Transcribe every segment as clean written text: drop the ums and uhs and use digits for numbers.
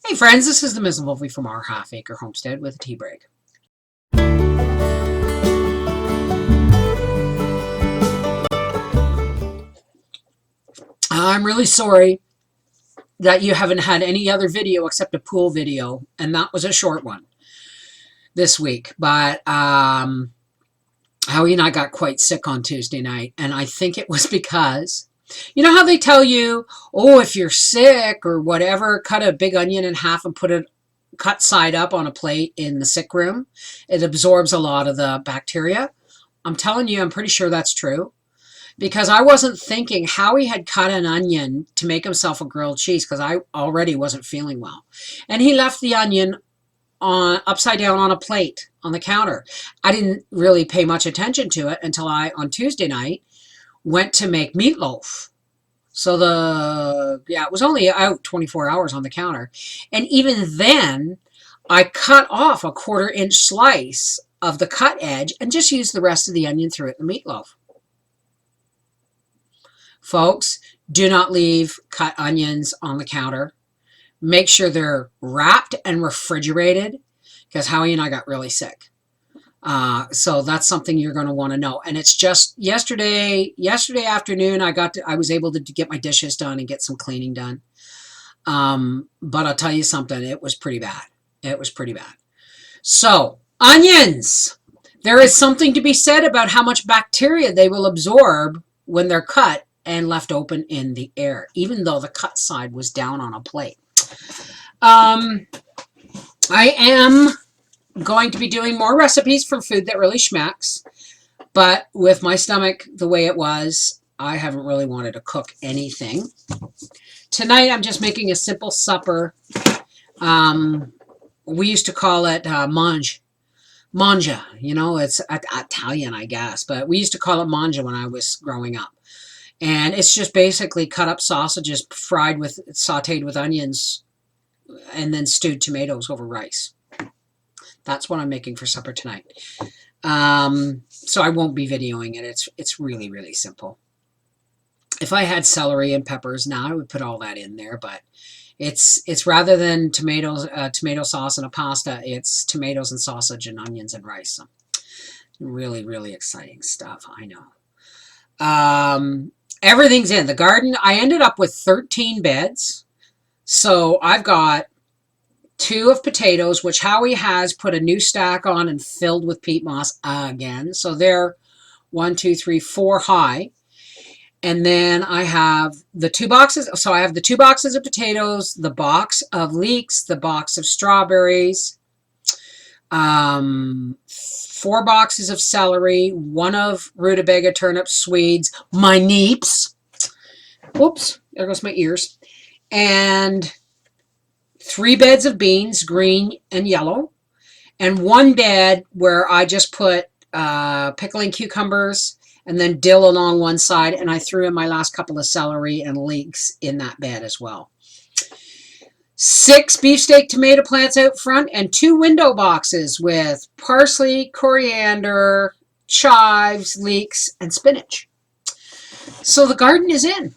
Hey friends, this is the Ms. Wolfie from our Half Acre Homestead with a tea break. I'm really sorry that you haven't had any other video except a pool video, and that was a short one this week. But Howie and I got quite sick on Tuesday night, and I think it was because, you know how they tell you, oh, if you're sick or whatever, cut a big onion in half and put it cut side up on a plate in the sick room. It absorbs a lot of the bacteria. I'm telling you, I'm pretty sure that's true. Because I wasn't thinking Howie had cut an onion to make himself a grilled cheese because I already wasn't feeling well. And he left the onion upside down on a plate on the counter. I didn't really pay much attention to it until I, on Tuesday night, went to make meatloaf. So it was only out 24 hours on the counter. And even then, I cut off a 1/4-inch slice of the cut edge and just used the rest of the onion through it in the meatloaf. Folks, do not leave cut onions on the counter. Make sure they're wrapped and refrigerated because Howie and I got really sick. So that's something you're going to want to know. And it's just yesterday afternoon, I was able to get my dishes done and get some cleaning done. But I'll tell you something, it was pretty bad. It was pretty bad. So onions, there is something to be said about how much bacteria they will absorb when they're cut and left open in the air, even though the cut side was down on a plate. I am going to be doing more recipes for food that really schmacks, but with my stomach the way it was, I haven't really wanted to cook anything. Tonight I'm just making a simple supper. We used to call it manja. You know, it's Italian, I guess, but we used to call it manja when I was growing up. And it's just basically cut up sausages sauteed with onions and then stewed tomatoes over rice. That's what I'm making for supper tonight. So I won't be videoing it. It's really, really simple. If I had celery and peppers now, I would put all that in there, but it's rather than tomato sauce and a pasta, it's tomatoes and sausage and onions and rice. So really, really exciting stuff, I know. Everything's in the garden. I ended up with 13 beds. So I've got 2 of potatoes, which Howie has put a new stack on and filled with peat moss again. So they're 1, 2, 3, 4 high. And then I have the 2 boxes. So I have the 2 boxes of potatoes, the box of leeks, the box of strawberries, 4 boxes of celery, 1 of rutabaga, turnips, Swedes, my neeps. Whoops, there goes my ears. And 3 beds of beans, green and yellow. And 1 bed where I just put pickling cucumbers and then dill along one side. And I threw in my last couple of celery and leeks in that bed as well. 6 beefsteak tomato plants out front and 2 window boxes with parsley, coriander, chives, leeks, and spinach. So the garden is in.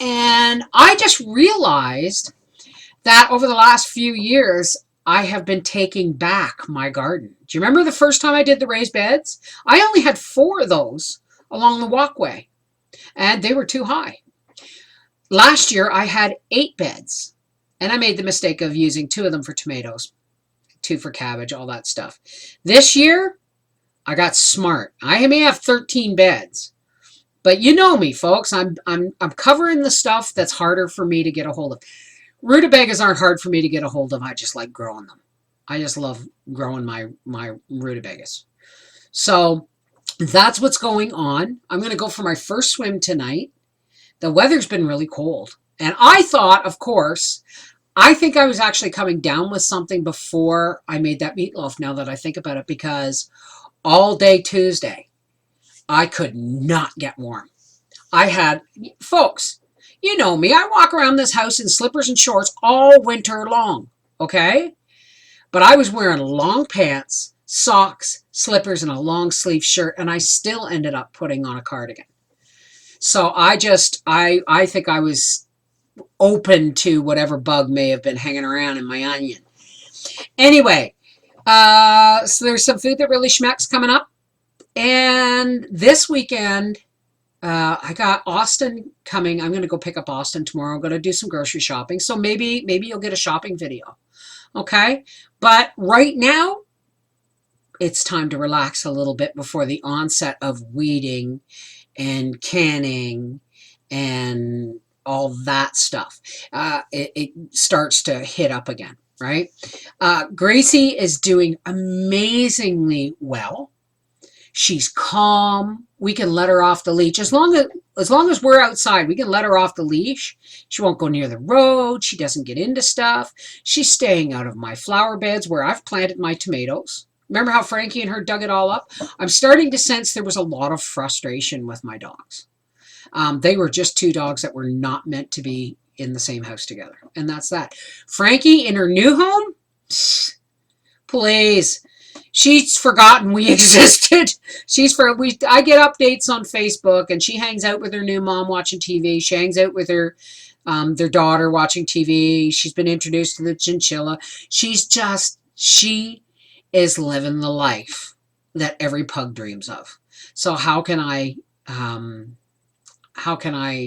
And I just realized that over the last few years, I have been taking back my garden. Do you remember the first time I did the raised beds? I only had 4 of those along the walkway, and they were too high. Last year, I had 8 beds. And I made the mistake of using 2 of them for tomatoes, 2 for cabbage, all that stuff. This year, I got smart. I may have 13 beds, but you know me, folks. I'm covering the stuff that's harder for me to get a hold of. Rutabagas aren't hard for me to get a hold of. I just like growing them. I just love growing my rutabagas. So that's what's going on. I'm going to go for my first swim tonight. The weather's been really cold. And I thought, of course, I think I was actually coming down with something before I made that meatloaf, now that I think about it, because all day Tuesday, I could not get warm. I had, folks, you know me, I walk around this house in slippers and shorts all winter long, okay? But I was wearing long pants, socks, slippers, and a long sleeve shirt, and I still ended up putting on a cardigan. So I think I was open to whatever bug may have been hanging around in my onion. Anyway, so there's some food that really schmecks coming up. And this weekend, I got Austin coming. I'm going to go pick up Austin tomorrow. I'm going to do some grocery shopping. So maybe you'll get a shopping video. Okay? But right now, it's time to relax a little bit before the onset of weeding and canning and all that stuff. It starts to hit up again, right? Gracie is doing amazingly well. She's calm. We can let her off the leash. As long as we're outside, we can let her off the leash. She won't go near the road. She doesn't get into stuff. She's staying out of my flower beds where I've planted my tomatoes. Remember how Frankie and her dug it all up? I'm starting to sense there was a lot of frustration with my dogs. They were just two dogs that were not meant to be in the same house together. And that's that. Frankie in her new home? Please. She's forgotten we existed. I get updates on Facebook, and she hangs out with her new mom watching TV. She hangs out with her their daughter watching TV. She's been introduced to the chinchilla. She is living the life that every pug dreams of. So how can I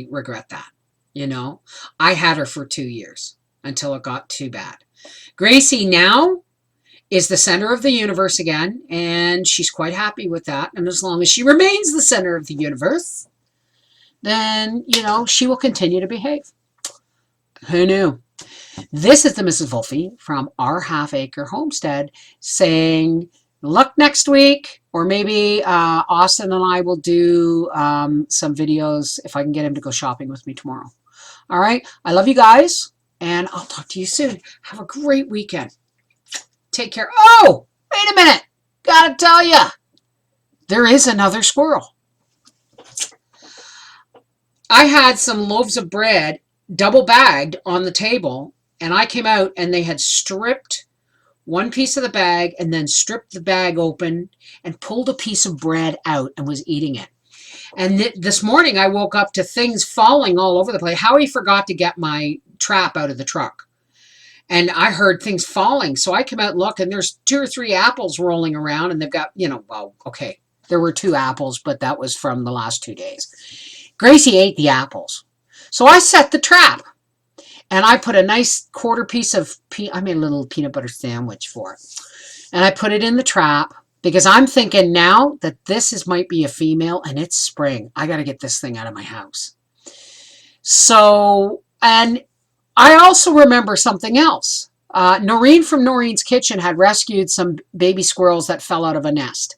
regret that? You know, I had her for 2 years until it got too bad. Gracie now is the center of the universe again, and she's quite happy with that. And as long as she remains the center of the universe, then, you know, she will continue to behave. Who knew? This is the Mrs. Wolfie from Our Half Acre Homestead saying, look next week, or maybe Austin and I will do some videos if I can get him to go shopping with me tomorrow. All right. I love you guys, and I'll talk to you soon. Have a great weekend. Take care. Oh, wait a minute. Gotta tell you, there is another squirrel. I had some loaves of bread double bagged on the table, and I came out and they had stripped one piece of the bag and then stripped the bag open and pulled a piece of bread out and was eating it. And this morning I woke up to things falling all over the place. Howie forgot to get my trap out of the truck. And I heard things falling. So I came out and looked, and there's 2 or 3 apples rolling around, and they've got, you know, well, okay, there were 2 apples, but that was from the last 2 days. Gracie ate the apples. So I set the trap, and I put a nice quarter piece of, I made a little peanut butter sandwich for it. And I put it in the trap because I'm thinking now that might be a female, and it's spring. I got to get this thing out of my house. So, and I also remember something else. Noreen from Noreen's Kitchen had rescued some baby squirrels that fell out of a nest.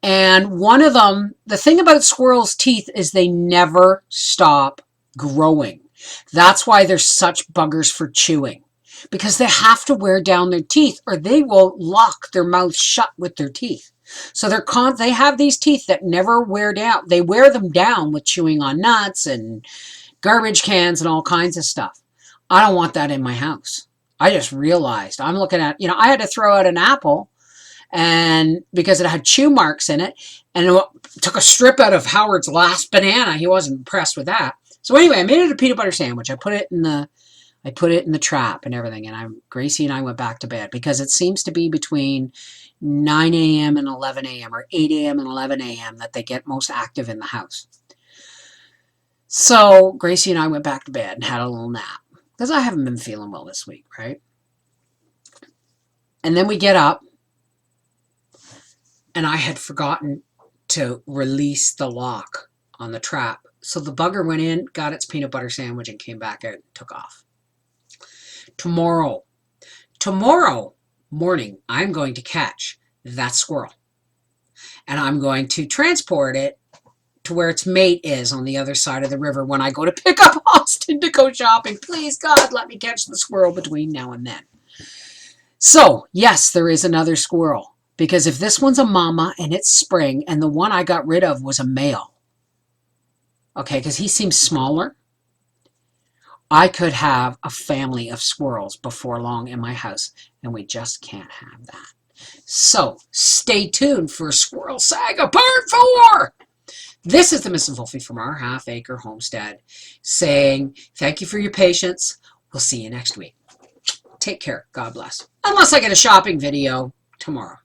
And one of them, the thing about squirrels' teeth is they never stop growing. That's why they're such buggers for chewing, because they have to wear down their teeth or they will lock their mouth shut with their teeth. So they have these teeth that never wear down. They wear them down with chewing on nuts and garbage cans and all kinds of stuff. I don't want that in my house. I just realized I'm looking at, you know, I had to throw out an apple and because it had chew marks in it, and it took a strip out of Howard's last banana. He wasn't impressed with that. So anyway, I made it a peanut butter sandwich. I put it in the trap and everything, and Gracie and I went back to bed because it seems to be between 9 a.m. and 11 a.m. or 8 a.m. and 11 a.m. that they get most active in the house. So Gracie and I went back to bed and had a little nap because I haven't been feeling well this week, right? And then we get up, and I had forgotten to release the lock on the trap. So the bugger went in, got its peanut butter sandwich, and came back out and took off. Tomorrow morning, I'm going to catch that squirrel. And I'm going to transport it to where its mate is on the other side of the river when I go to pick up Austin to go shopping. Please, God, let me catch the squirrel between now and then. So, yes, there is another squirrel. Because if this one's a mama and it's spring and the one I got rid of was a male, okay, because he seems smaller, I could have a family of squirrels before long in my house, and we just can't have that. So, stay tuned for Squirrel Saga Part 4! This is the Mrs. Wolfie from our half-acre homestead saying thank you for your patience. We'll see you next week. Take care. God bless. Unless I get a shopping video tomorrow.